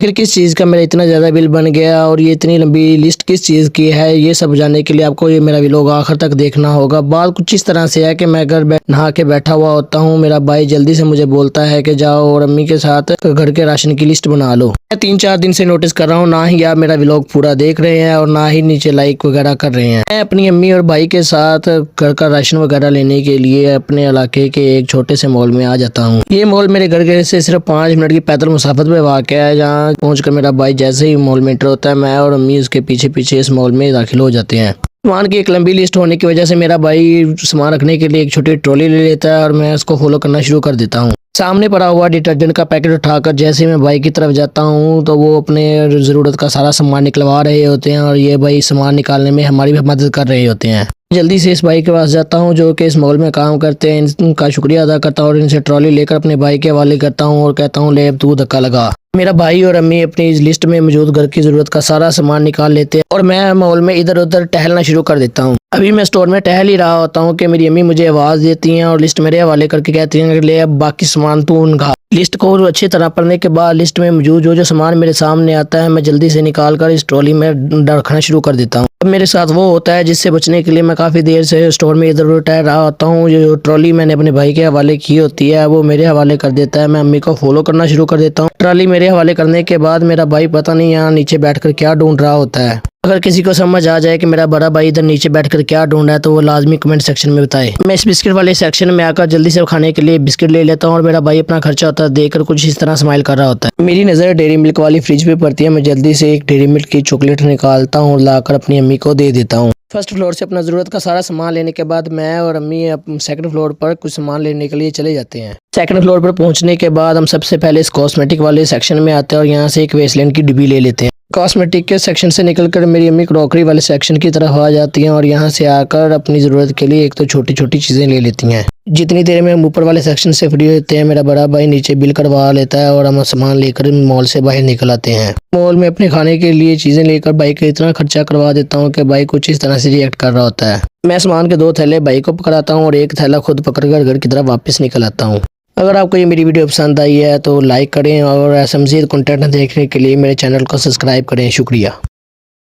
आखिर किस चीज़ का मेरा इतना ज़्यादा बिल बन गया और ये इतनी लंबी लिस्ट किस चीज़ की है, ये सब जानने के लिए आपको ये मेरा व्लॉग आखिर तक देखना होगा। बात कुछ इस तरह से है कि मैं घर नहा के बैठा हुआ होता हूँ, मेरा भाई जल्दी से मुझे बोलता है कि जाओ और अम्मी के साथ घर के राशन की लिस्ट बना लो। मैं 3-4 दिन से नोटिस कर रहा हूँ, ना ही आप मेरा व्लॉग पूरा देख रहे हैं और ना ही नीचे लाइक वगैरह कर रहे हैं। मैं अपनी अम्मी और भाई के साथ घर का राशन वगैरह लेने के लिए अपने इलाके के एक छोटे से मॉल में आ जाता हूँ। ये मॉल मेरे घर से सिर्फ 5 मिनट की पैदल मुसाफत में वाक़या है। जहाँ पहुंचकर मेरा भाई जैसे ही मॉल में एंटर होता है, मैं और अम्मी उसके पीछे पीछे इस मॉल में दाखिल हो जाते हैं। सामान की एक लंबी लिस्ट होने की वजह से मेरा भाई सामान रखने के लिए एक छोटी ट्रॉली ले लेता है और मैं उसको फॉलो करना शुरू कर देता हूँ। सामने पड़ा हुआ डिटर्जेंट का पैकेट उठाकर जैसे मैं भाई की तरफ जाता हूँ तो वो अपने ज़रूरत का सारा सामान निकलवा रहे होते हैं और ये भाई सामान निकालने में हमारी भी मदद कर रहे होते हैं। जल्दी से इस भाई के पास जाता हूँ जो कि इस मॉल में काम करते हैं, इनका शुक्रिया अदा करता हूँ और इनसे ट्रॉली लेकर अपने भाई के हवाले करता हूँ और कहता हूँ ले अब तू धक्का लगा। मेरा भाई और अम्मी अपनी इस लिस्ट में मौजूद घर की ज़रूरत का सारा सामान निकाल लेते हैं और मैं मॉल में इधर उधर टहलना शुरू कर देता हूँ। अभी मैं स्टोर में टहल ही रहा होता हूँ कि मेरी अम्मी मुझे आवाज़ देती हैं और लिस्ट मेरे हवाले करके कहती हैं ले अब बाकी सामान तू उनका। लिस्ट को अच्छी तरह पढ़ने के बाद लिस्ट में मौजूद जो सामान मेरे सामने आता है मैं जल्दी से निकाल कर इस ट्रॉली में रखना शुरू कर देता हूँ। अब मेरे साथ वो होता है जिससे बचने के लिए मैं काफ़ी देर से स्टोर में इधर उधर टहल रहा होता हूँ। जो ट्रॉली मैंने अपने भाई के हवाले की होती है वो मेरे हवाले कर देता है। मैं अम्मी को फॉलो करना शुरू कर देता हूँ। ट्रॉली मेरे हवाले करने के बाद मेरा भाई पता नहीं यहाँ नीचे बैठकर क्या ढूंढ रहा होता है। अगर किसी को समझ आ जाए कि मेरा बड़ा भाई इधर नीचे बैठकर क्या ढूंढ रहा है तो वो लाजमी कमेंट सेक्शन में बताए। मैं इस बिस्किट वाले सेक्शन में आकर जल्दी से खाने के लिए बिस्किट ले लेता हूँ और मेरा भाई अपना खर्चा होता है देखकर कुछ इस तरह स्माइल कर रहा होता है। मेरी नज़र डेयरी मिल्क वाली फ्रिज पे पड़ती है। मैं जल्दी से एक डेयरी मिल्क की चॉकलेट निकालता हूँ और लाकर अपनी अम्मी को दे देता हूँ। फर्स्ट फ्लोर से अपना ज़रूरत का सारा सामान लेने के बाद मैं और अम्मी सेकंड फ्लोर पर कुछ सामान लेने के लिए चले जाते हैं। सेकंड फ्लोर पर पहुंचने के बाद हम सबसे पहले इस कॉस्मेटिक वाले सेक्शन में आते हैं और यहाँ से एक वेस्लिन की डिब्बी ले लेते हैं। कॉस्मेटिक के सेक्शन से निकलकर मेरी अम्मी क्रॉकरी वाले सेक्शन की तरफ आ जाती हैं और यहाँ से आकर अपनी ज़रूरत के लिए एक तो छोटी छोटी चीज़ें ले लेती हैं। जितनी देर में हम ऊपर वाले सेक्शन से फ्री होते हैं मेरा बड़ा भाई नीचे बिल करवा लेता है और हम सामान लेकर मॉल से बाहर निकल आते हैं। मॉल में अपने खाने के लिए चीज़ें लेकर भाई का इतना खर्चा करवा देता हूँ कि भाई कुछ इस तरह से रिएक्ट कर रहा होता है। मैं सामान के 2 थैले भाई को पकड़ाता हूँ और एक थैला खुद पकड़कर घर की तरफ वापस निकल आता हूँ। अगर आपको ये मेरी वीडियो पसंद आई है तो लाइक करें और ऐसा मज़ीद कंटेंट देखने के लिए मेरे चैनल को सब्सक्राइब करें। शुक्रिया।